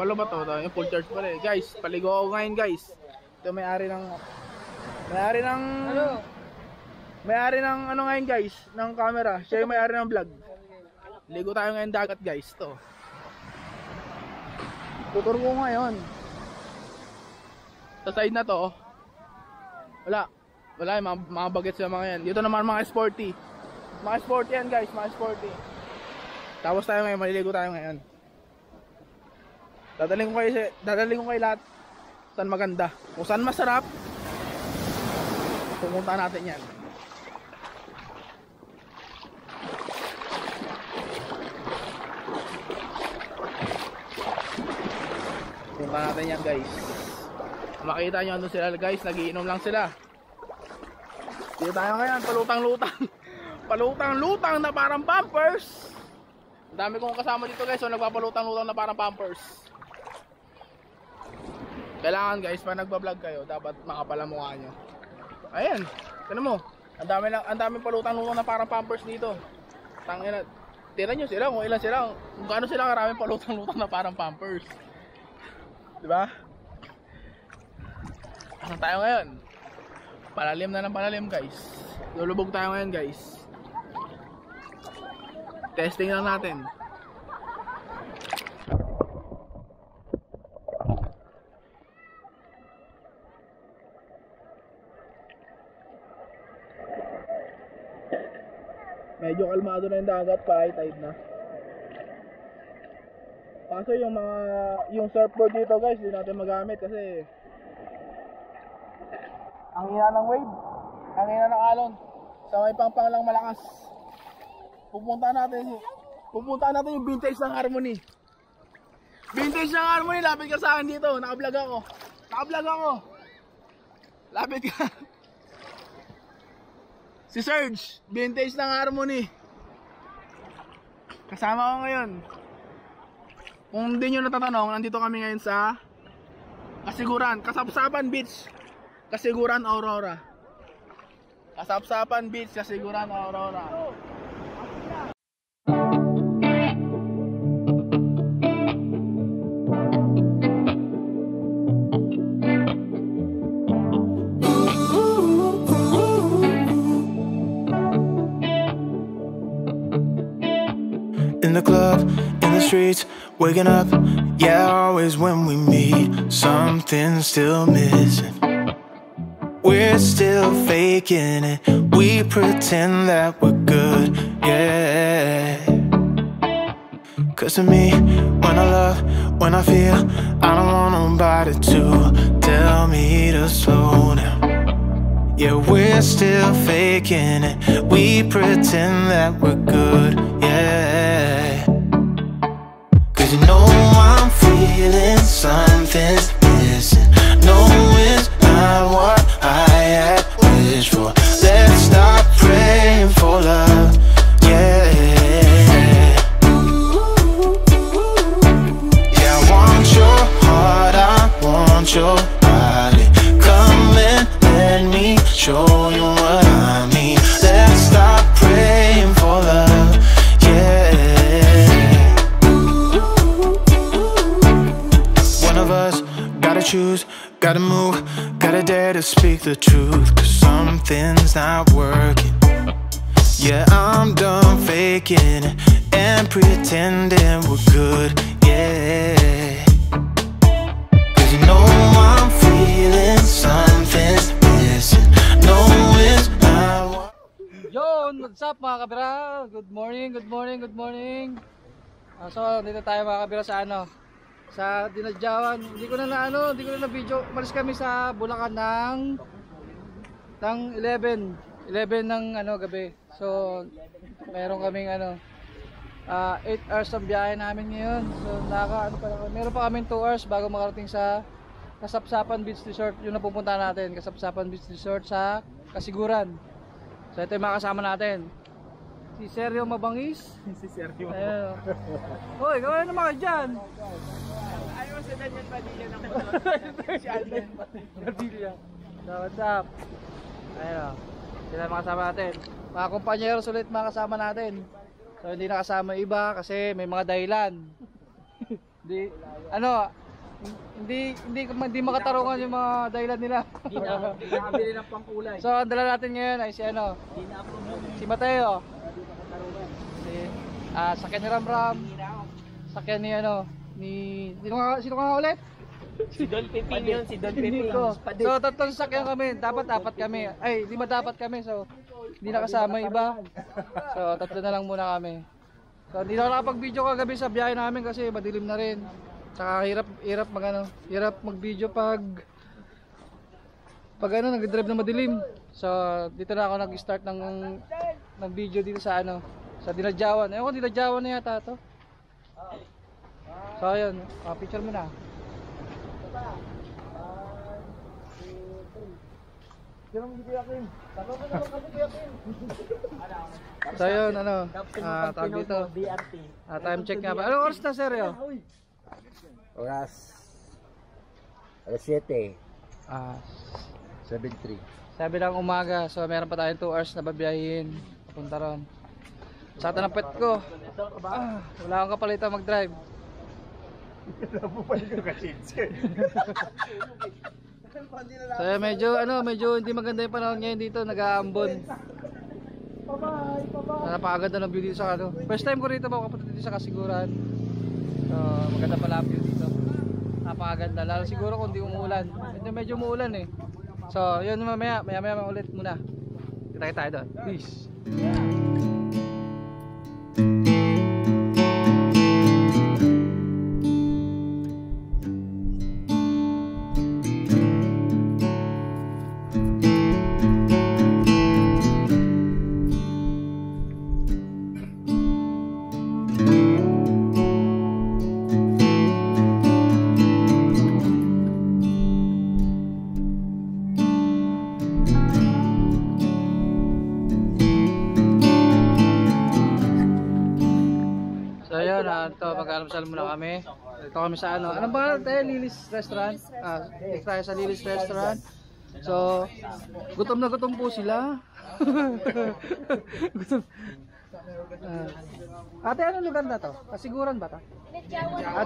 Follow ba to? Yung full charge pala eh. Guys, paligo ako ngayon guys. Ito may-ari ng ano ngayon guys, ng camera. Siya yung may-ari ng vlog. Ligo tayo ngayon dagat guys, to. Tuturo ko ngayon. Sa side na to, wala yung mga bagets sa mga yan. Dito naman mga sporty. Mga sporty yan guys, mga sporty. Tapos tayo ngayon, maliligo tayo ngayon. Dadaling ko kayo lahat saan maganda. Kung saan masarap, pumunta natin yan. Pumunta natin yan guys. Makita nyo ano sila guys, nagiinom lang sila. Dito tayo ngayon, palutang-lutang. Palutang-lutang na parang Pampers. Ang dami kong kasama dito guys, so nagpapalutang-lutang na parang Pampers. Kailangan guys, pag nagbablog kayo, dapat makapal ang mukha nyo. Ayan, tignan mo. Ang daming palutang-lutang na parang Pampers dito. Tangina, tira nyo sila kung ilan sila, kung gaano sila karaming palutang-lutang na parang Pampers. Diba? Ano tayo ngayon? Palalim na ng palalim guys. Lulubog tayo ngayon guys. Testing lang natin. Medyo kalmado na yung dagat, high tide na. Kaso yung surfboard dito guys, hindi natin magamit kasi ang hina ng wave, ang hina ng alon. Sa may pangpang lang malakas. Pupunta natin yung vintage ng Harmony. Vintage ng Harmony, lapit ka sa akin dito. Naka-vlog ako. Lapit ka. Si Serge, vintage ng Harmony. Kasama ko ngayon. Kung hindi nyo natatanong, nandito kami ngayon sa Kasiguran, Kasapsapan Beach, Kasiguran, Aurora. Kasapsapan Beach, Kasiguran, Aurora. In the club, in the streets, waking up. Yeah, always when we meet, something's still missing. We're still faking it. We pretend that we're good, yeah. Cause to me, when I love, when I feel, I don't want nobody to tell me to slow down. Yeah, we're still faking it. We pretend that we're good, yeah. Cause you know I'm feeling something's missing. No, it's not what I had wished for. Let's stop praying for love, yeah. Yeah, I want your heart, I want your body. Come and let me show you what I mean. Let's stop praying for love, yeah. One of us gotta choose, gotta move, gotta dare to speak the truth. Cause something's not working. Yeah, I'm done faking it and pretending we're good, yeah. Cause you know I'm feeling something's missing. No, it's not. Yon, what's up mga kabira? Good morning. So, dito tayo mga kabira sa sa Dinadjawan. Hindi ko na video. Umalis kami sa Bulacan ng 11 ng gabi. So, meron kaming 8 hours ang biyahe namin ngayon. So, meron pa kaming 2 hours bago makarating sa Kasapsapan Beach Resort, yung napupunta natin. Kasapsapan Beach Resort sa Kasiguran. So, ito yung mga kasama natin. Si Sergio Mabangis. Si Sergio. Hoy, gawin naman ka dyan. Ayaw si Daniel Padilla na si Alden Padilla. So, what's up? Ayun o. Sila mga kasama natin. Mga kumpanyeros ulit mga kasama natin. So, hindi nakasama iba kasi may mga dahilan. Hindi makatarungan yung mga dahilan nila. Hindi nakabili ng pangkulay. So, ang dala natin ngayon ay si Mateo. Sakyan ni Ramram. Sakyan ni sino ka ulit? Si Don Piping yun, si Don Piping. So, tatlong sakyan kami. Dapat apat kami. Ay, 5 dapat kami. So, hindi nakasama yung iba. So, tatlo na lang muna kami. So, hindi na nakapag-video kagabi sa biyahe namin kasi madilim na rin. Tsaka hirap mag-video pag nag-drive na madilim. So, dito na ako nag-start ng video dito sa sa Dinadjawan. Ayun ko, Dinadjawan na yata to. So, ayun, picture mo na. So yun, tawag dito. Time check nga ba? Anong oras na, seryo? Oras 7. 7:03. 7 ng umaga. So meron pa tayong 2 hours na babiyahin papunta ron. Sa ng pet ko. Wala akong kapalitan mag-drive. So medyo hindi maganda yung panahon ngayon dito, nag-aambon. Napakaganda ng view dito sa First time ko rito makapunta dito sa Kasiguran. So maganda pala ang view dito. Napakaganda, lalo siguro kung di umuulan. Medyo umuulan eh. So yun, maya ulit muna. Kita tayo doon. Peace. Mag-almusal muna kami. Dito kami sa anong ba tayo? Lilis Restaurant. Dito tayo sa Lilis Restaurant. So, gutom na gutom po sila. Gutom. Ate, anong lugar na to? Kasiguran ba to?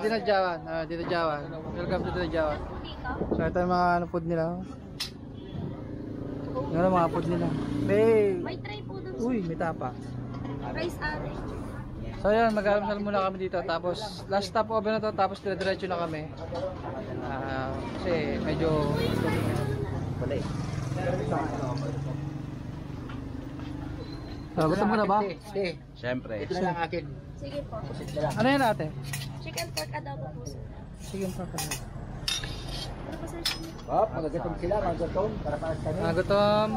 Dinadjawan. Dinadjawan. Welcome to Dinadjawan. So, ito yung mga food nila. Yung mga food nila. May tray po doon. Uy, may tapa. Rice orange. So yan, mag-almusal muna kami dito, tapos last stop over na to, tapos dire-diretso na kami. Kasi medyo wala eh. Gusto mo na ba? Siyempre. Ito na lang akin. Sige po. Ano yan ate? Chicken pork adobo po sir. Chicken pork adobo. Ano po sir? Magagutom sila, magagutom. Para para sa kanya. Gutom.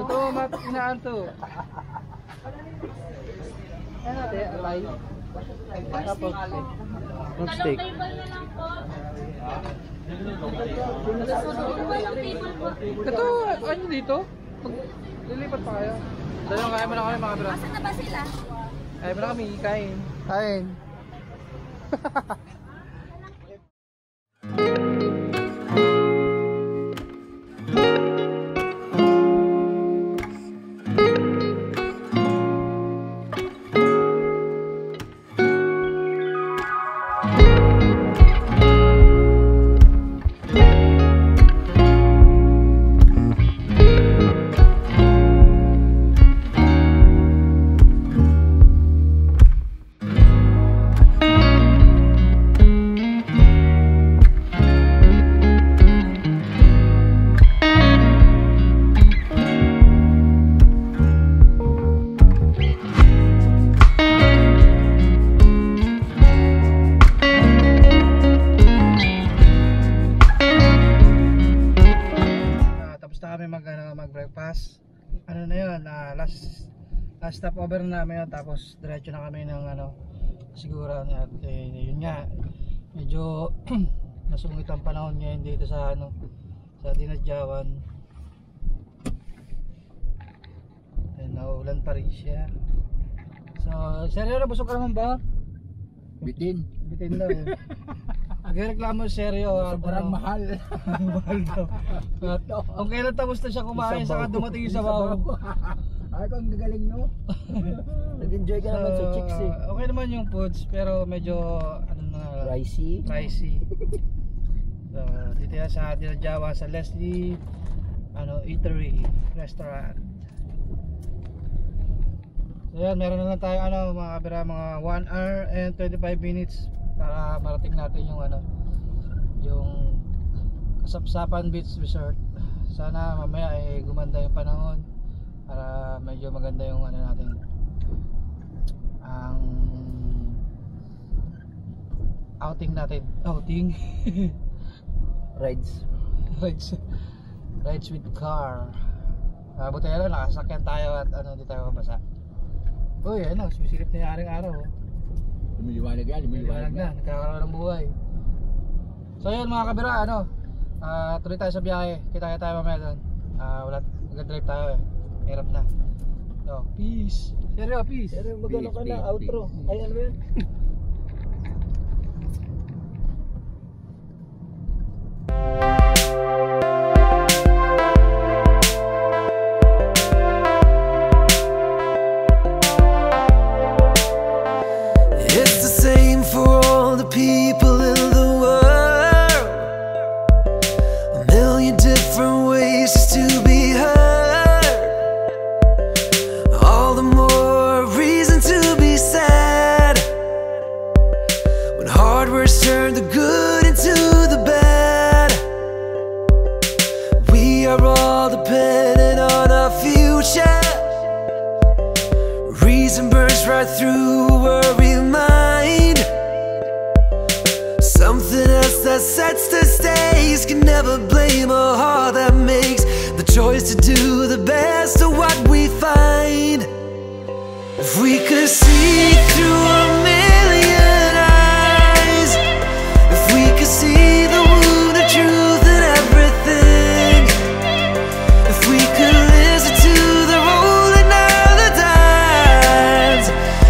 Gutom at inaanto. Ano ate? Alay? Tapos steak. Ito, ano dito? Lilipat pa kayo. So yung kaya mo na kami mga bro. Asan na ba sila? Kaya mo na kami, kain. Kain. Mag-breakfast. Ano na yun, last stop over na namin yun, tapos diretso na kami ng Kasiguran. At yun nga, medyo nasungit ang panahon ngayon dito sa sa Dinadjawan. Naulan pa rin siya. So, seryo na, busog ka naman ba? Bitin. Bitin daw. Nagreklamo seryo. Sobrang mahal. Mahal daw. Kung kailan tapos na siya kumain, saka dumating yung sabaw. Ay, kung gagaling nyo. Nag-enjoy ka naman sa chicks eh. Okay naman yung foods, pero medyo ano na, Pricey. So, dito yan sa Dinadjawan sa Leslie Eatery Restaurant. So yan, meron na lang tayo mga kabira, mga 1 hour and 25 minutes para marating natin yung yung Kasapsapan Beach Resort. Sana mamaya gumanda yung panahon para medyo maganda yung natin, ang outing Rides. rides with car. Buti nakasakyan tayo at hindi tayo mabasa. Uy, sumisilip na yung aring araw. Lumiliwanag yan, lumiliwanag na, nagkakaroon ng buhay. So yun mga kabira, tuloy tayo sa biyahe. Kita tayo mamaya doon. Nag-drive tayo Hirap na. So, peace. Peace. Magano ka na, outro. Ay, ano yun? It's the same for all the people in the world. A million different ways just to be heard. All the more reason to be sad when hard words turn the good into the bad. We are all dependent on our future. Reason burns right through worry mind. Something else that sets the stage. Can never blame a heart that makes the choice to do the best of what we find. If we could see through a million eyes, if we could see the wound of truth in everything, if we could listen to the rolling of the dimes,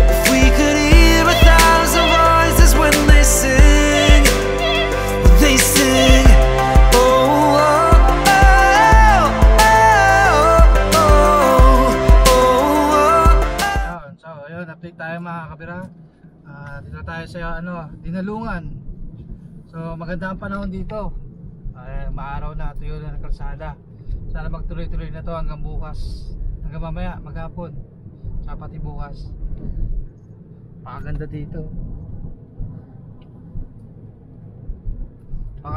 if we could hear 1,000 voices when they sing, oh, oh, oh, oh, oh, oh. So ayun, update tayo mga kabira. Dito tayo sa Dinalungan. So maganda ang panahon dito. Maaraw na, tuyo na ng kalsada. Sana magtuloy-tuloy na to hanggang bukas, hanggang mamaya, maghapon, sa pati bukas. Pakaganda dito.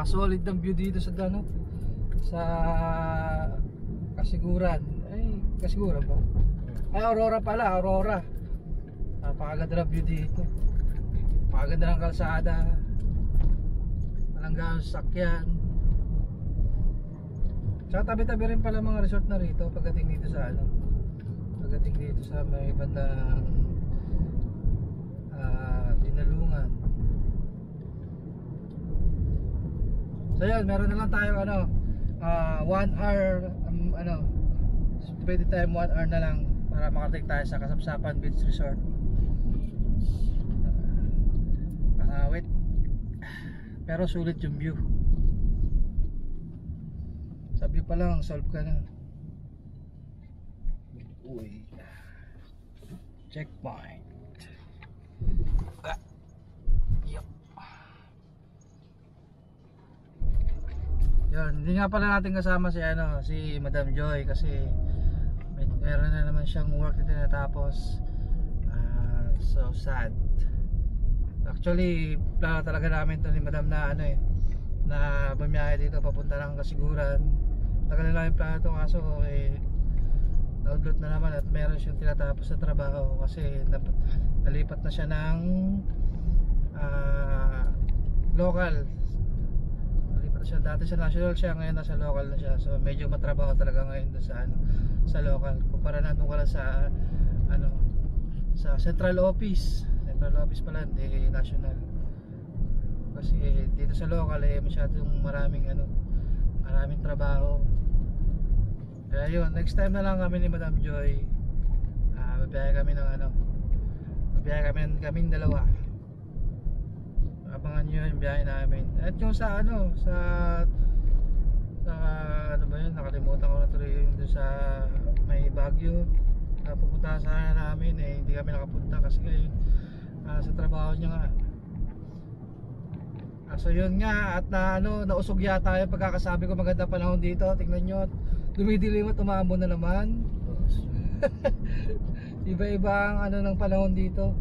Solid ng view dito sa sa Kasiguran. Kasiguran ba? Aurora pala, Aurora. Napakaganda ng view dito. Napakaganda ng kalsada. Walang gaano sasakyan. Tsaka tabi-tabi rin pala mga resort na rito pagdating dito sa pagdating dito sa may bandang Dinalungan. So yun, meron na lang tayo 1 hour pwede tayo 1 hour na lang para makarating tayo sa Kasapsapan Beach Resort. Pangawit, pero sulit yung view. Sa view pa lang solve ka na. Uy, checkpoint. Yan, hindi nga pala natin kasama si Madam Joy kasi meron na naman siyang work na tinatapos. So sad. Actually, plano talaga namin to ni Madam na na bumiyahe dito papunta ng Kasiguran. Tagal na lang yung plano to, kaso naudlot na naman at meron siyang tinatapos sa trabaho kasi nalipat na siya ng local. Siya dati sa national siya, ngayon nasa local na siya, so medyo matrabaho talaga ngayon doon sa local kumpara na doon ka lang sa sa central office pala, hindi national, kasi dito sa local masyadong maraming trabaho. Kaya yun, next time na lang kami ni Madam Joy, babiyahe kami kaming dalawa. Abangan nyo yung biyahe namin. At yung sa ba yun, nakalimutan ko na tuloy yung doon sa may Baguio. pupunta sana namin eh, hindi kami nakapunta kasi ngayon sa trabaho niya nga. So yun nga, at nausog yata yung pagkakasabi ko maganda panahon dito. Tingnan nyo, dumidilim at umaambon na naman. Iba-iba ang ng panahon dito.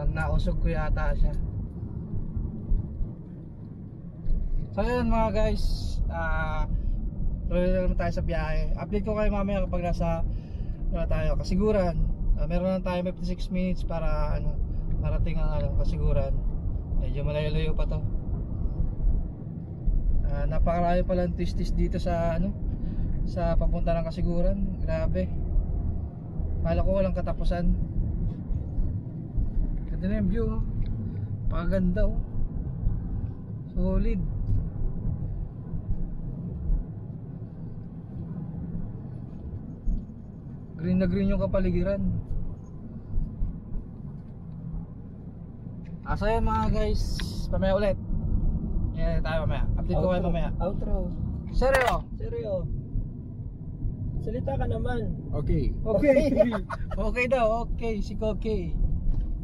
Nausog ko yata siya. So yun mga guys, tuloy na naman tayo sa biyahe. Update ko kayo mamaya kapag nasa tayo kasiguran. Meron lang tayo 56 minutes para marating ang kasiguran. Medyo malayo-layo pa to. Napakarami palang twist dito sa sa papunta ng kasiguran. Grabe. Kala ko walang katapusan. Ganda na yung view. Paganda oh. Solid. Green na green yung kapaligiran. So yun mga guys, pamaya ulit. Yan tayo mamaya. Update ko kayo mamaya. Outro. Seryo? Seryo. Salita ka naman. Okay. Okay. Okay daw, okay. Si Koki.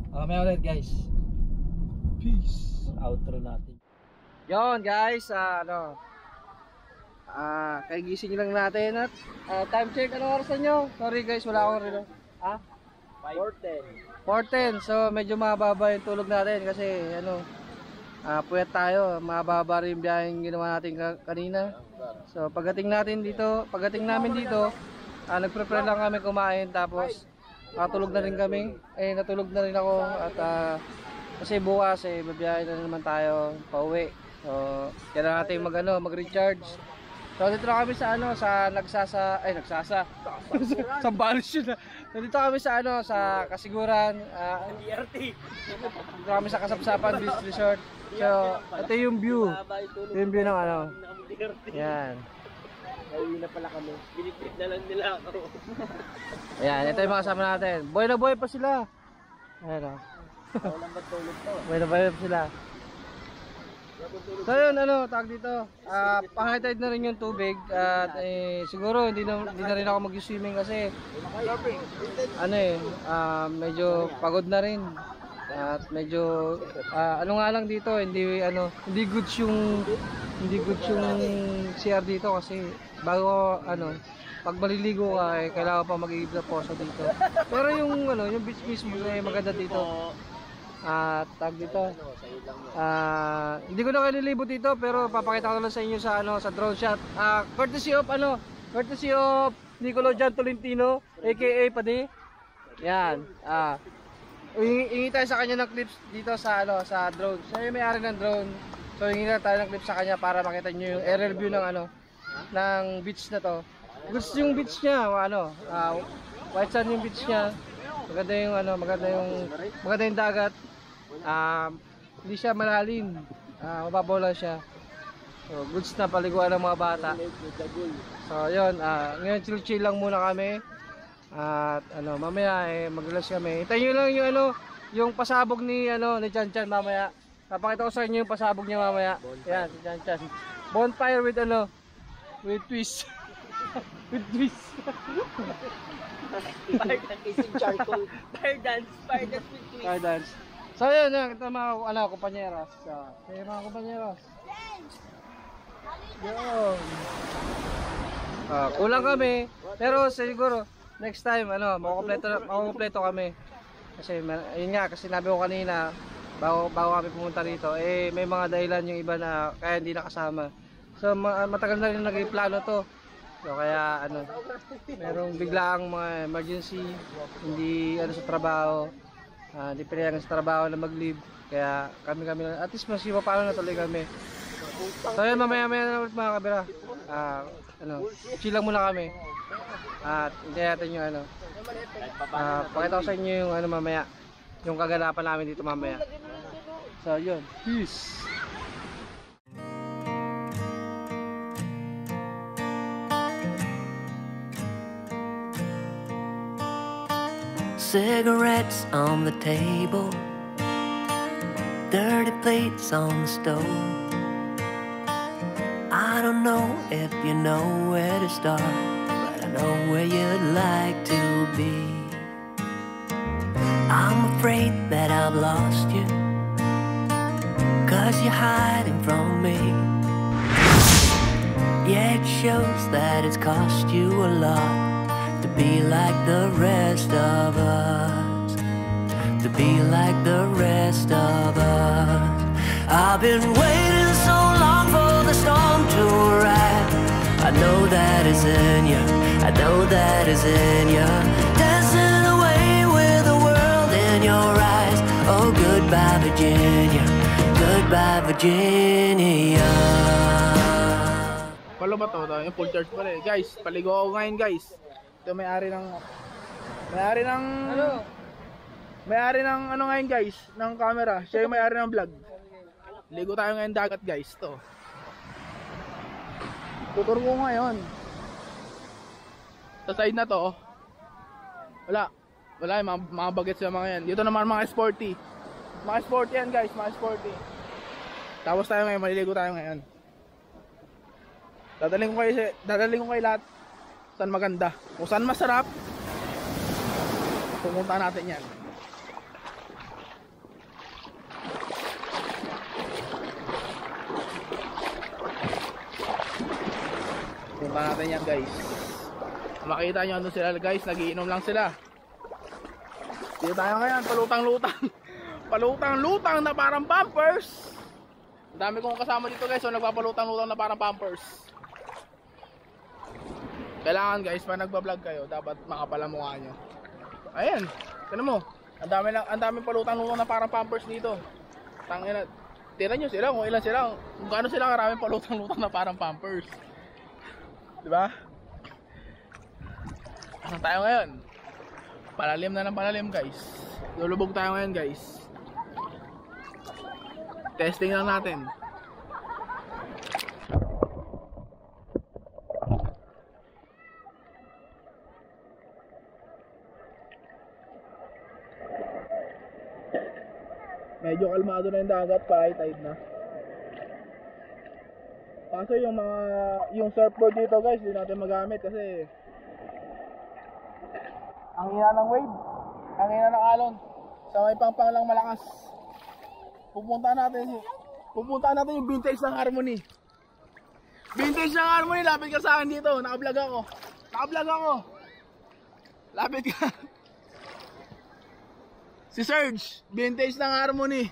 Mamaya ulit guys. Peace. Outro natin. Yon guys, kagising lang natin at time check, anong oras na nyo? Sorry guys, wala akong relo. 4:10. 4:10, so medyo mababa yung tulog natin kasi puyat tayo, mababa rin yung biyaheng ginawa natin kanina. So pagdating namin dito, nagprepare lang kami kumain tapos natulog na rin kami. Natulog na rin ako at kasi bukas babiyahin na naman tayo pauwi. So kailangan natin mag-recharge. So dito na kami sa Sambales yun. Dito kami sa sa Kasiguran, DRT. dito kami sa Kasapsapan Beach Resort. So ito yung view. Ito yung view ng yan. Ayun na pala kami. Binitbit na lang nila ako. Ayan, ito yung mga kasama natin. Boy na boy pa sila. Ayan o. Walang ba't tulog to? Boy na boy pa sila. So yun, tawag dito, pa-high tide na rin yung tubig at siguro hindi na rin ako mag-swimming kasi medyo pagod na rin at medyo nga lang dito, hindi goods yung CR dito kasi bago pag maliligo ka kailangan pa mag-iib na poso dito. Pero yung beach mismo maganda dito. Tag dito. Hindi ko na kalilibot dito pero papakita ko lang sa inyo sa drone shot. Courtesy of Nicolo Jan Tolentino aka Padi. Yan. Hingi tayo sa kanya ng clips dito sa drone. Siya yung may-ari ng drone. So hingi na tayo ng clips sa kanya para makita niyo yung aerial view ng beach na to. Gusto yung beach niya, white sand yung beach niya. Maganda yung dagat. Hindi siya malalim. Mababaw lang siya. So goods na paliguan ng mga bata. So yun, ngayon chill lang muna kami. At mamaya mag-relax kami. Hintayin nyo lang yung pasabog ni Chan Chan mamaya. Papakita ko sa inyo yung pasabog niya mamaya. Yan, si Chan Chan. Bonfire with with twist. With twist. Fire dance is charcoal. Fire dance with twist. Fire dance. So yun, ito mga kumpanyeros. So, mga kumpanyeros. Yun. Kulang kami, pero siguro next time makukumpleto kami. Kasi yun nga, kasi sinabi ko kanina bago kami pumunta rito, may mga dahilan yung iba na kaya hindi nakasama. So matagal na rin naging plano to. So kaya merong biglaang mga emergency, hindi sa trabaho. Hindi pinayagan sa trabaho na mag-leave. Kaya kami lang, at least mas paano natuloy kami. So yun, mamaya na ulit mga kabira. Chill lang muna kami. At hintayin natin yung pakita ko sa inyo yung mamaya, yung kaganapan namin dito mamaya. So yun, peace. Cigarettes on the table, dirty plates on the stove. I don't know if you know where to start, but I know where you'd like to be. I'm afraid that I've lost you, 'cause you're hiding from me. Yeah, it shows that it's cost you a lot to be like the rest of us, to be like the rest of us. I've been waiting so long for the storm to arrive. I know that it's in you, I know that it's in you, dancing away with the world in your eyes. Oh, goodbye Virginia, goodbye Virginia. Palo ba to? Yung full charge pala eh. Guys, paligo ako ngayon guys. Ito may-ari ng ano ngayon guys, ng camera. Siya yung may-ari ng vlog. Ligo tayo ngayon dagat guys, to. Tutur ko ngayon. Sa side na to, wala yung mga bagets sa mga yan. Dito naman mga sporty. Mga sporty yan guys, mga sporty. Tapos tayo ngayon, maliligo tayo ngayon. Dadaling ko kayo lahat saan maganda, kung saan masarap, pumunta natin yan. Pumunta natin yan guys. Makita nyo ano sila guys, nagiinom lang sila. Dito tayo ngayon, palutang-lutang. Palutang-lutang na parang Pampers. Ang dami kong kasama dito guys, so nagpapalutang-lutang na parang Pampers. Kailangan guys, pag nagbablog kayo, dapat makapal ang mukha nyo. Ayan, tignan mo. Ang dami palutang-lutang na parang Pampers dito. Tangina, tira nyo sila kung ilan sila, kung gaano sila karaming palutang-lutang na parang Pampers. Diba? Asan tayo ngayon? Palalim na ng palalim guys. Lulubog tayo ngayon guys. Testing lang natin. Medyo kalmado na yung dagat, pa-high tide na. Kaso yung surfboard dito guys, hindi natin magamit kasi ang hina ng wave, ang hina ng alon. Sa may pangpang lang malakas. Pupuntahan natin yung vintage ng Harmony. Vintage ng Harmony, lapit ka sa akin dito. Naka-vlog ako. Lapit ka. Si Serge, vintage ng Harmony.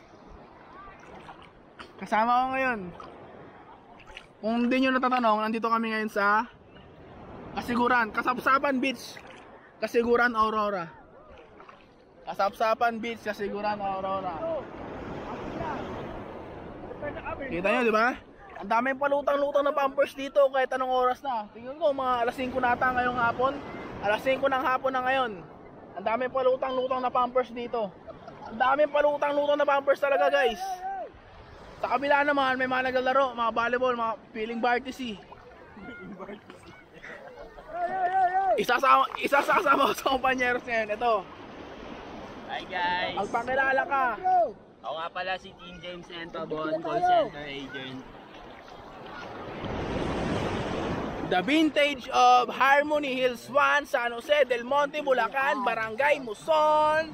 Kasama ko ngayon. Kung hindi nyo natatanong, nandito kami ngayon sa Kasiguran, Kasapsapan Beach, Kasiguran, Aurora. Kasapsapan Beach, Kasiguran, Aurora. Kita nyo, di ba? Ang daming palutang-lutang na Pampers dito kahit anong oras na. Tingnan ko, mga alas 5 na ata ngayong hapon. Alas 5 ng hapon na ngayon. Ang daming palutang-lutang na Pampers dito. Ang daming palutang-lutang na Pampers talaga guys. Sa kabila naman may mga naglalaro, mga volleyball, mga feeling Bartisi. Isa sa kasama ko sa kompanyeros ngayon, ito. Hi guys! Magpakilala ka. Ako nga pala si Team James Entabon, call center agent. The vintage of Harmony Hills 1, San Jose del Monte, Bulacan, Barangay Muson,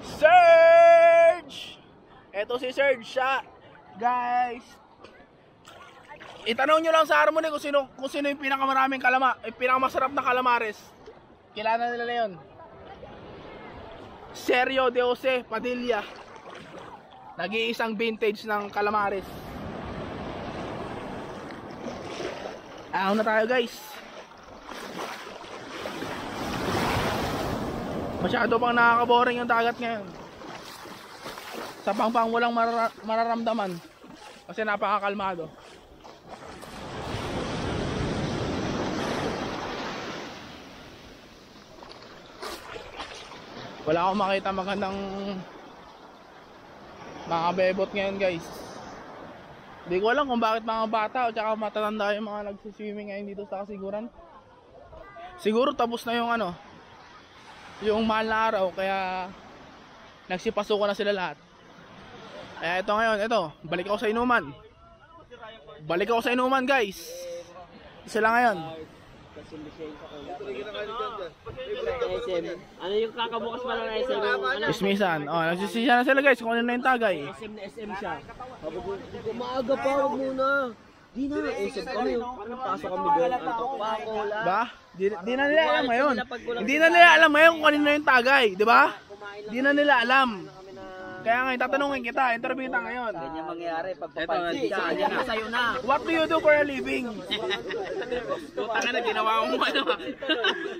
Serge! Ito si Serge siya. Guys, itanong nyo lang sa Harmony kung sino yung pinakamaraming pinakamasarap na calamares. Kilala nila na yun. Sergio de Jose Padilla. Nag-iisang vintage ng calamares. Ahon na tayo guys. Masyado pang nakaka-boring yung dagat ngayon. Sa pangpang walang mararamdaman kasi napakakalmado. Wala akong makita magandang mga bebot ngayon guys. Hindi ko alam kung bakit mga bata o tsaka matatanda yung mga nagsiswimming ngayon dito sa Kasiguran. Siguro tapos na yung yung mahal na araw kaya nagsipasukan na sila lahat. Ito ngayon, balik ako sa inuman. Balik ako sa inuman guys. Isa lang ngayon. SM. Ano yung kakabukas pa lang SM? Ano? Ismisan. Oh, nagsisisya na sila guys kung ano na yung tagay. SM na SM siya. Maaga pa, huwag muna. Di na, SM kami. Pasok kami doon. Antok pa ako, wala. Ba? Di na nila alam ngayon. Hindi na nila alam ngayon kung kanino yung tagay, di ba? Di na nila alam. Kaya ngayon, tatanungin kita, interview kita ngayon. Ganyan mangyayari pag papansin ka. Yan na sa'yo na. What do you do for a living? Tutang na ginawa mo ano.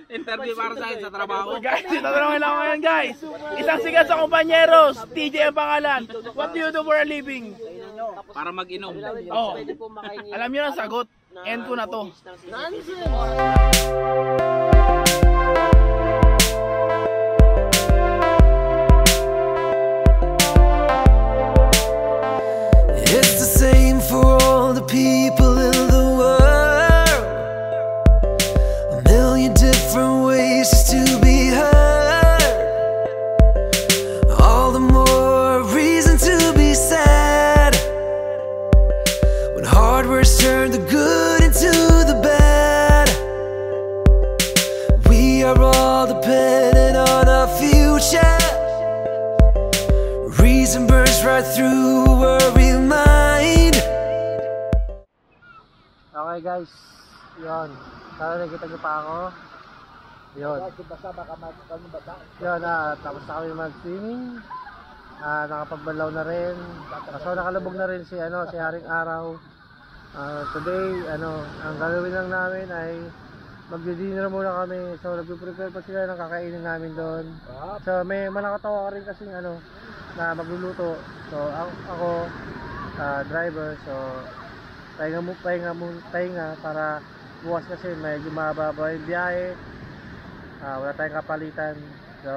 Interview para sa trabaho. Guys, tatanungin lang ako ngayon guys. Isang sikat sa kumpanyeros, TJ ang pangalan. What do you do for a living? Para mag-inom. Oh, alam niyo na sagot. End ko na to. It's the same for all the people in the world. A million different ways just to be heard. All the more reason to be sad when hard words turn the good into the bad. We are all dependent on our future. Reason burns right through worry mind. Okay guys, yun. Sana nakita niyo pa ako. Yun. Yun, tapos na kami mag-swimming. Nakapagbanlaw na rin. So nakalubog na rin si Haring Araw. Today, ang gagawin lang namin ay magdi-dinner muna kami. So nagpe-prepare pa sila ng kakainin namin doon. So may manakatawa ka rin kasing na magluluto. So ako driver, so pahinga para bukas kasi medyo mababa yung biyahe. Wala tayong kapalitan. So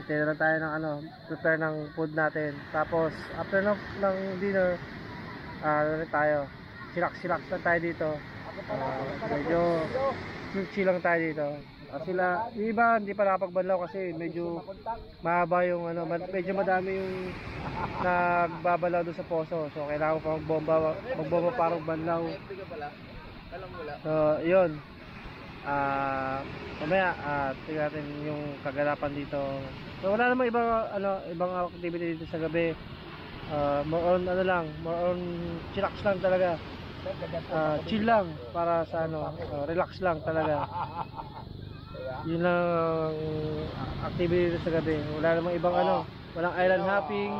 itira lang tayo ng prepare ng food natin. Tapos after ng dinner, tayo chillax lang tayo dito. Medyo chill lang tayo dito. Sila, yung iba hindi pa nakapagbanlaw kasi medyo mahaba yung medyo madami yung nagbabalaw doon sa poso. So kailangan pa magbomba para banlaw. So yun. Mamaya tingnan natin yung kaganapan dito. So wala namang ibang activity dito sa gabi. More on chillax lang talaga. Chill lang para sa relax lang talaga. Yun lang activity dito sa gabi. Wala namang ibang walang island hopping,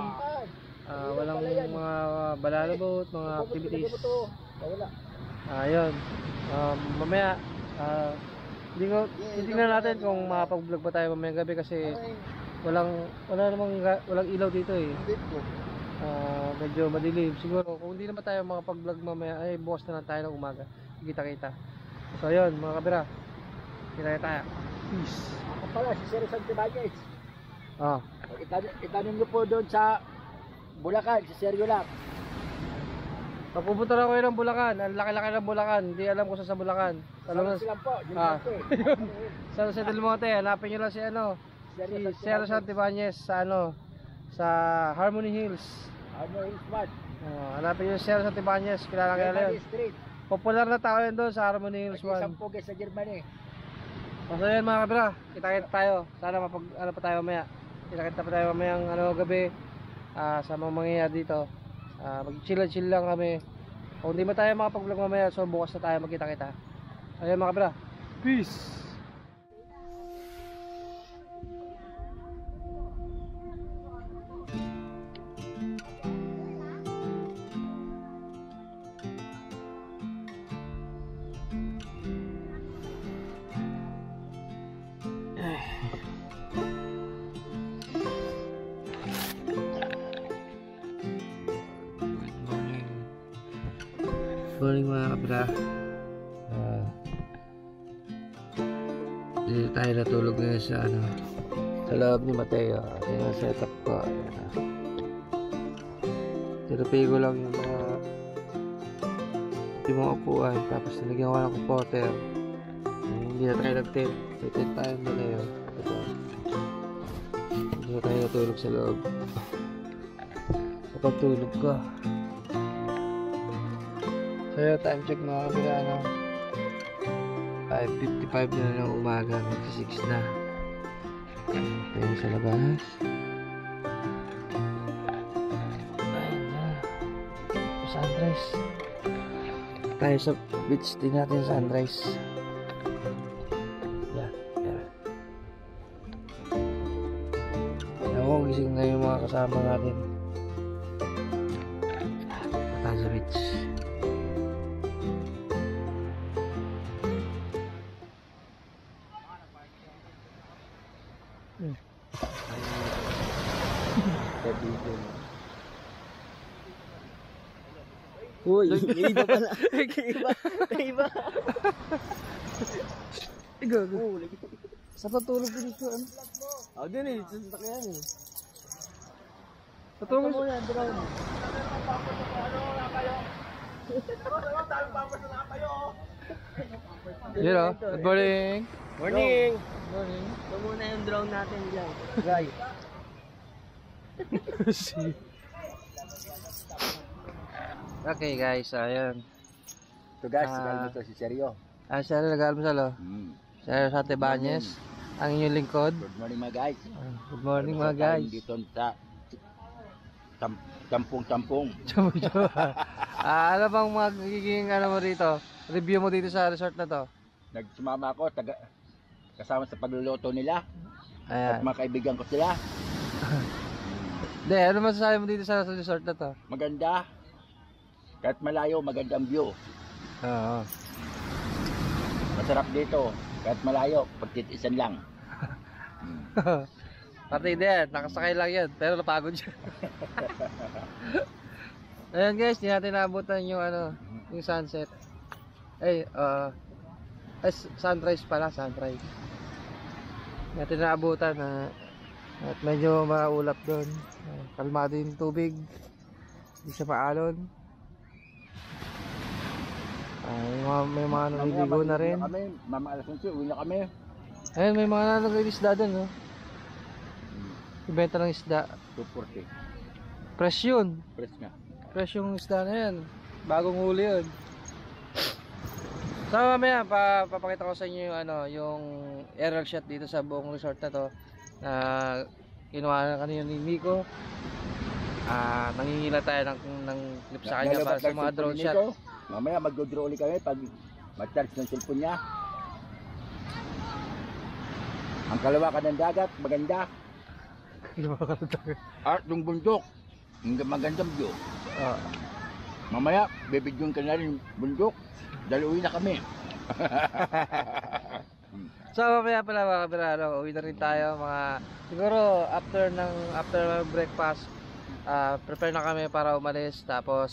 walang mga balalabot, mga activities. Yun. Mamaya titingnan natin kung makapag-vlog pa tayo mamayang gabi kasi walang ilaw dito eh. Medyo madilim. Siguro kung hindi naman tayo makapag-vlog mamaya ay bukas na lang tayo ng umaga. Kita-kita. So yun mga kabira, kita tayo. Peace. Ako pala, si Sir Santibanez. Itanim niyo po doon sa Bulacan, si Sir Yulap. Pag pupunta na kayo ng Bulacan, ang laki-laki ng Bulacan, hindi alam ko sa Bulacan. Sabi silang po, Del Monte. Sa Del Monte, hanapin nyo lang si Sir Santibanez sa Harmony Hills. Harmony Hills 1. Hanapin nyo si Sir Santibanez, kilala yun. Popular na tao yun doon sa Harmony Hills 1. Isang pugi sa Germany. So yan mga kabira, kita-kita tayo. Sana pa tayo mamaya. Kita-kita pa tayo mamayang gabi sa mga mangyayari dito. Mag-chill lang kami. Kung hindi ba tayo makapag-vlog mamaya, so bukas na tayo magkita-kita. Ayan mga kabira, peace! Morning mga kabra. Dito tayo natulog ngayon sa loob ni Mateo. Yung setup ko. Tinapi ko lang yung mga upuan. Tapos nilagyan ko ng comforter. Hindi na tayo nag-tent. May tent tayo muna yun. Ito. Hindi na tayo natulog sa loob. Sa pagtulog ko. So yun, time check mga kabila, ano, 5:55 na ng umaga, mag-6 na. Tayo sa labas. Ayun na. Sunrise. Tayo sa beach din natin sunrise. Yan. Yan. Ako, gising na yung mga kasama natin. Tayo sa beach. Uy, may iba pala. May iba. Ikaw, sa patulog ko dito, ano? Ako din eh, sa sakyan eh. Patulog Ito muna, drown. Yun o, good morning. Morning! Morning. Ito muna yung drone natin dyan. Guy. Okay guys, ayan. Ito guys, Ah. ito si Seryo. Siya na nag-almusal o. Siya sa Tebanyes. Ang inyong lingkod. Good morning mga guys. Good morning mga guys. Dito sa tampong-tampong. Ano bang magiging ano mo dito? Review mo dito sa resort na to? Nagsumama ako, kasama sa pagluluto nila. At Ayan. mga kaibigan ko sila. De, ano masasabi mo dito sa resort na to? Maganda. Kahit malayo, magandang view. Oo. Masarap dito. Kahit malayo, pagtitisan lang. Pati din, nakasakay lang yan, pero napagod siya. Ayan guys, di natin naabutan yung ano, yung sunset. Sunrise pala, sunrise. Di natin naabutan at medyo maulap doon. Kalmado yung tubig. Hindi siya maalon. May mga naliligo na rin. Mama alas 11, uwi na kami. Ayun, may mga nag-isda doon, no? Ibenta ng isda. 240. Fresh yun. Press nga. Fresh yung isda na yan. Bagong huli yun. So mamaya, papakita ko sa inyo yung, ano, yung aerial shot dito sa buong resort na to. Na kinuha na kanina ni Nico. Nangingila tayo ng clip sa kanya para sa mga drone shot. Mamaya mag-draw ulit kami pag mag-charge ng cellphone niya. Ang kalawakan ng dagat, maganda. At yung bundok, magandang view. Mamaya, bibidyon ka na rin yung bundok. Daluwi na kami. So mamaya pala mga kabirano, uwi na rin tayo siguro after breakfast, prepare na kami para umalis. Tapos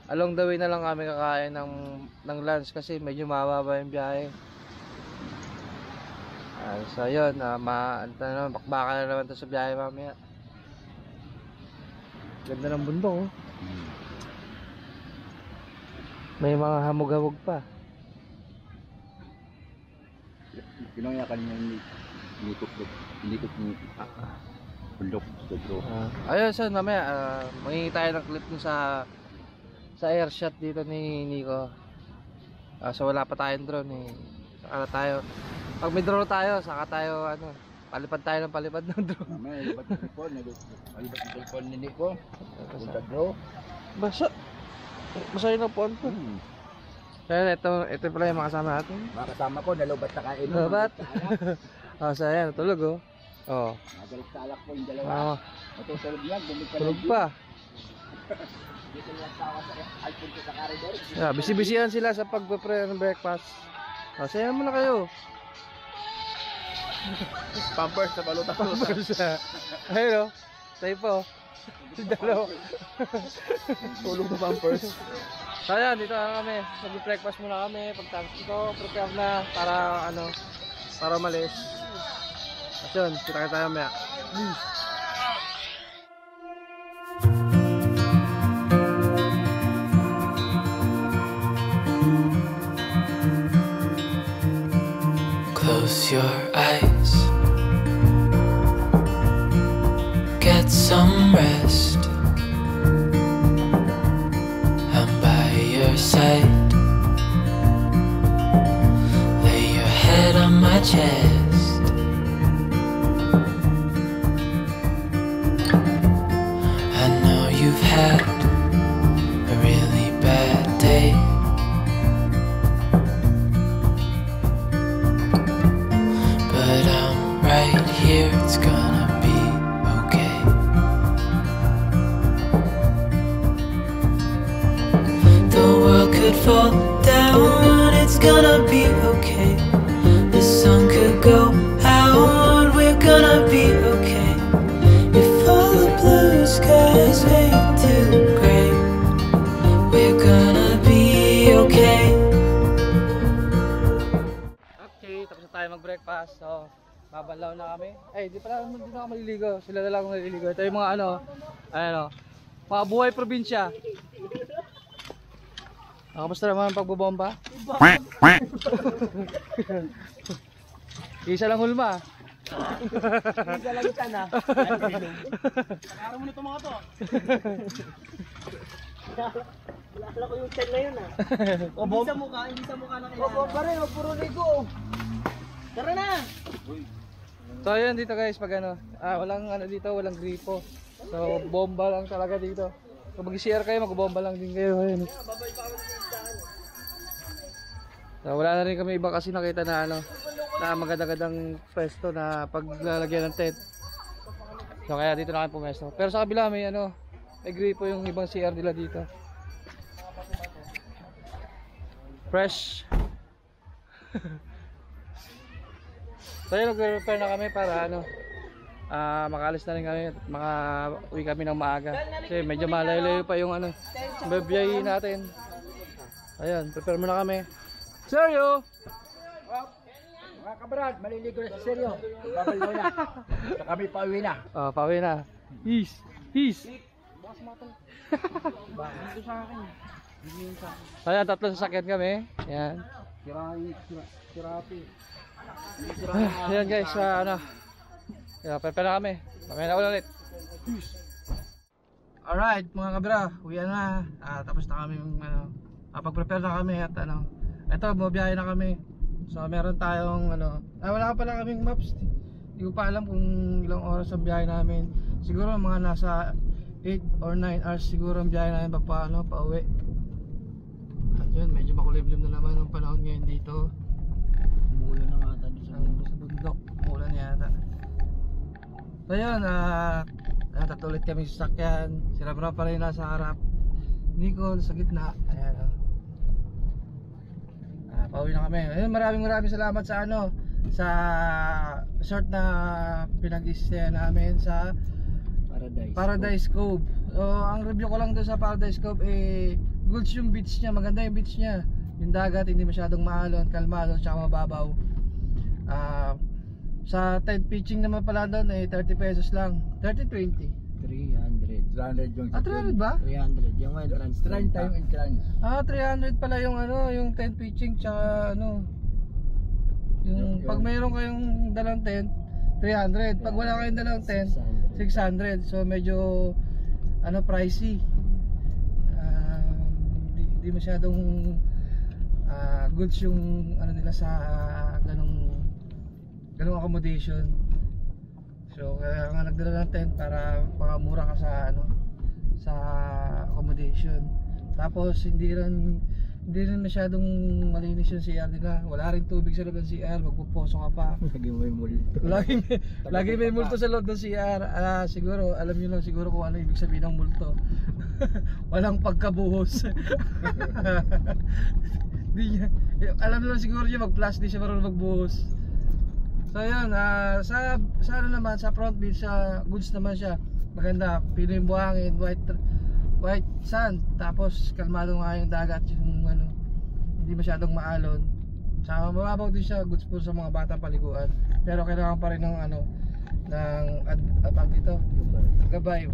along the way na lang kami kakain ng lunch kasi medyo mababa yung biyahe. So yun, bakbakan na naman to sa biyahe mamaya. Ganda ng bundok, oh. May mga hamog-hamog pa. Kinaya kanina yung nikot yung bundok. Ayun, so mamaya mangingi tayo ng clip dun sa air shot dito ni Nico. So wala pa tayong drone eh. Saka tayo. Pag may drone tayo, saka tayo palipad tayo ng palipad ng drone. Mamaya, libat ng cellphone. Malibat ng cellphone ni Nico. Punta draw. Basa yun ang phone ko. Kaya ito pala yung mga kasama natin. Mga kasama ko, nalubat sa kain. Lubat? So ayan, tulog oh. Nagalit sa alak po yung dalawa. Matusulog yan, Tulog pa. Dito lang sa ako sa iPhone ko sa corridor. Busy-busy yan sila sa pag-prepare ng breakfast. Sayan mo na kayo. Pampers na paluta. Pampers. Ayun o. Tayo po. Dalawa. Tulog na pampers. So ayan, dito na kami. Mag-breakfast muna kami. Pagtapos ito, prepare na para umalis. At yun, kita tayo maya. Close your eyes, get some rest. I'm by bukas. So, babanlaw na kami. Di na ako maliligo. Sila na lang maliligo. Ito yung mga mga buhay probinsya. Kamusta naman ang pagbobomba? Isa lang hulma. Isa lang itan ha. Araw mo nito mga to. Wala ko yung chan na yun ha. Hindi sa mukha na kailangan. Bomba rin, puro ligo. Tara na! So ayun dito guys, pag walang dito, walang gripo. So bomba lang talaga dito. So mag-share kayo, mag-bomba lang din kayo. Ayun. So wala na rin kami iba kasi nakita na na maganda-gandang pwesto na paglalagyan ng tent. So kaya dito na kami pumesto. Pero sa kabila may may gripo yung ibang CR nila dito. Fresh. So yun, nag-prepare na kami para makaalis na rin kami at makauwi kami ng maaga. Kasi medyo malayo pa yung babiyahin natin. Ayan, prepare muna kami. Seryo! Mga kabrad, maliligo na si Seryo. Babalaw na. So kami pauwi na. Pauwi na. Peace! Peace! Ayan, 3 sasakyan kami. Ayan. Ayan guys, prepare na kami. Mamaya na ulit. Alright mga kabra, uwi na. Tapos na kami pag-prepare na kami at ito, bumiyahe na kami. So meron tayong wala pa pala kaming maps. Hindi ko pa alam kung ilang oras ang biyahe namin. Siguro mga nasa 8 or 9 hours siguro ang biyahe namin pa uwi. At yun, medyo makulimlim na naman ang panahon ngayon dito. Umuulan na nga tayo sa bundok. Umuulan yata. So yun, tatulit kami sa sakyan. Si Ramram pa rin nasa harap. Nicole sa gitna. Ayan. Pauwi na kami. Ayun, maraming salamat sa sa resort na pinag-i-stay namin sa Paradise Cove. So ang review ko lang doon sa Paradise Cove goods yung beach niya, maganda yung beach niya. Yung dagat hindi masyadong maalon, kalmado, tsaka mababaw. Sa tent pitching naman pala doon 30 pesos lang. 30-20. 300 yung 300 ba? 300 yung entrance. 30 yung entrance. 300 pala yung yung tent pitching tsaka yung pag mayroon kayong dalang tent 300, pag wala kayong dalang tent 600. So medyo pricey. Di masyadong goods yung nila sa ganong accommodation. So kaya nga nagdala ng tent para makamura ka sa accommodation. Tapos hindi rin masyadong malinis yung CR nila. Wala rin tubig sa loob ng CR, magpuposo ka pa. Lagi may multo. Lagi may multo sa loob ng CR. Siguro, alam niyo lang siguro kung ano ibig sabihin ng multo. Walang pagkabuhos. Alam niyo lang siguro niya mag-plus, di siya marunong magbuhos. So yun, sa naman, sa front beach, goods naman siya. Maganda, pino yung buhangin, white sand, tapos kalmado nga yung dagat, yung hindi masyadong maalon. Saka mababaw din siya, goods po sa mga bata paliguan. Pero kailangan pa rin ng dito, gabay.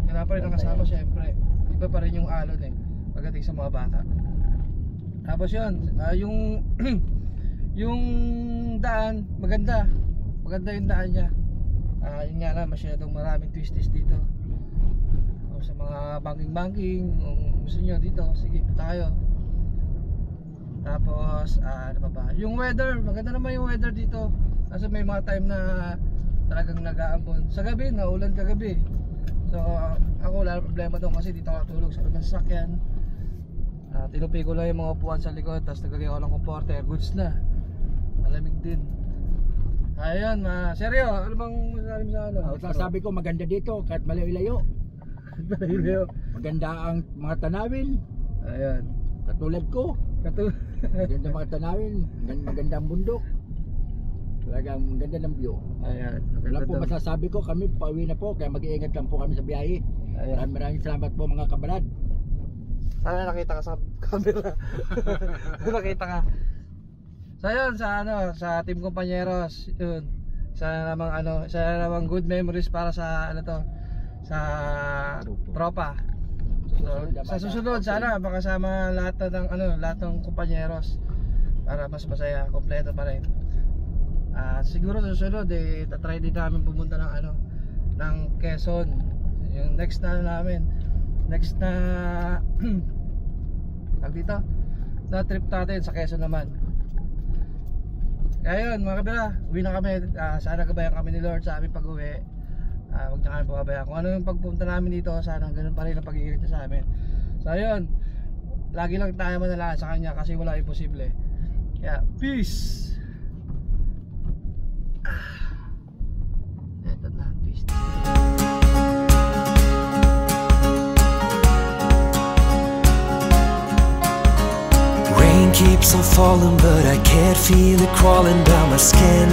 Kailangan pa rin ng kasama syempre. Iba pa rin yung alon pagdating sa mga bata. Tapos yun, yung daan, maganda yung daan niya. Yun nga lang, masyadong maraming twisties dito. Sa mga banking kung gusto nyo dito, sige punta kayo. Tapos ano pa ba, yung weather, maganda naman yung weather dito. Kasi may mga time na talagang nag-aambon. Sa gabi, naulan kagabi. So ako wala problema doon kasi dito ako tulog sa loob ng sasakyan. Tinupi ko lang yung mga upuan sa likod, tapos naglagay ko ng comforter, goods na. Malamig din. Ayun, seryo, ano bang masasabi sa Sabi ko maganda dito kahit malayo-layo. Maganda ang mga tanawin. Ayan. Katulad ko. Maganda mga tanawin. Maganda ang bundok. Talagang maganda ng view. Ayan. Wala po masasabi ko. Kami pauwi na po. Kaya mag-iingat lang po kami sa biyahe. Maraming salamat po mga kabalad. Sana nakita ka sa camera. Nakita ka. So yun, sa Team Compañeros, yun. Sana namang good memories para sa sa tropa. So, sa susunod sana makasama lahat ng kumpanyeros para mas masaya, kompleto pa rin. Siguro sa susunod tatry din namin pumunta ng Quezon. Yung next na na trip natin sa Quezon naman. Kaya yun mga kabila, uwi na kami. Sana gabayan kami ni Lord sa aming pag-uwi. Huwag na kami pagabayan. Kung ano yung pagpunta namin dito, sana ganun pa rin ang pag-iingat sa amin. So yun, lagi lang tayo manalangin sa kanya kasi wala imposible. Kaya peace. Eto na, peace. Keeps on falling, but I can't feel it crawling down my skin.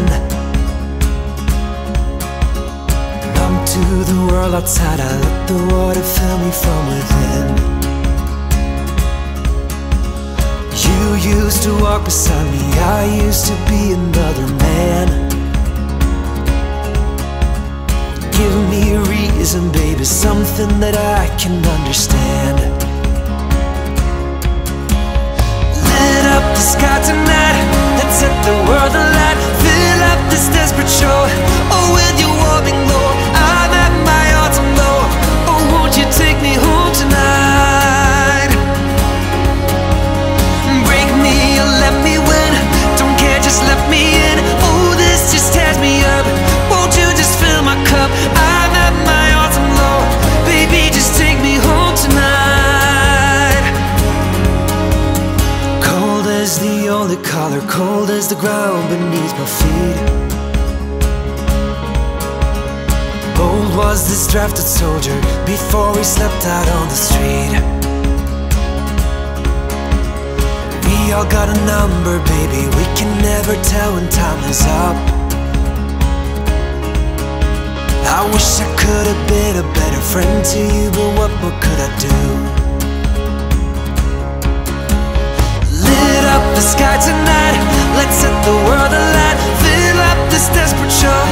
Numb to the world outside, I let the water fill me from within. You used to walk beside me, I used to be another man. Give me a reason, baby, something that I can understand. The sky tonight, let's set the world alight. Fill up this desperate shore, oh, with your warming glow. I'm at my autumn low, oh, won't you take me home tonight? Break me or let me win, don't care, just let me in. Oh, this just tears me up, won't you just fill my cup? I'm at my autumn low, baby, just take me home tonight. As the only color, cold as the ground beneath my feet. Bold was this drafted soldier before we slept out on the street. We all got a number, baby, we can never tell when time is up. I wish I could have been a better friend to you, but what more could I do? Up the sky tonight, let's set the world alight. Fill up this desperate shore,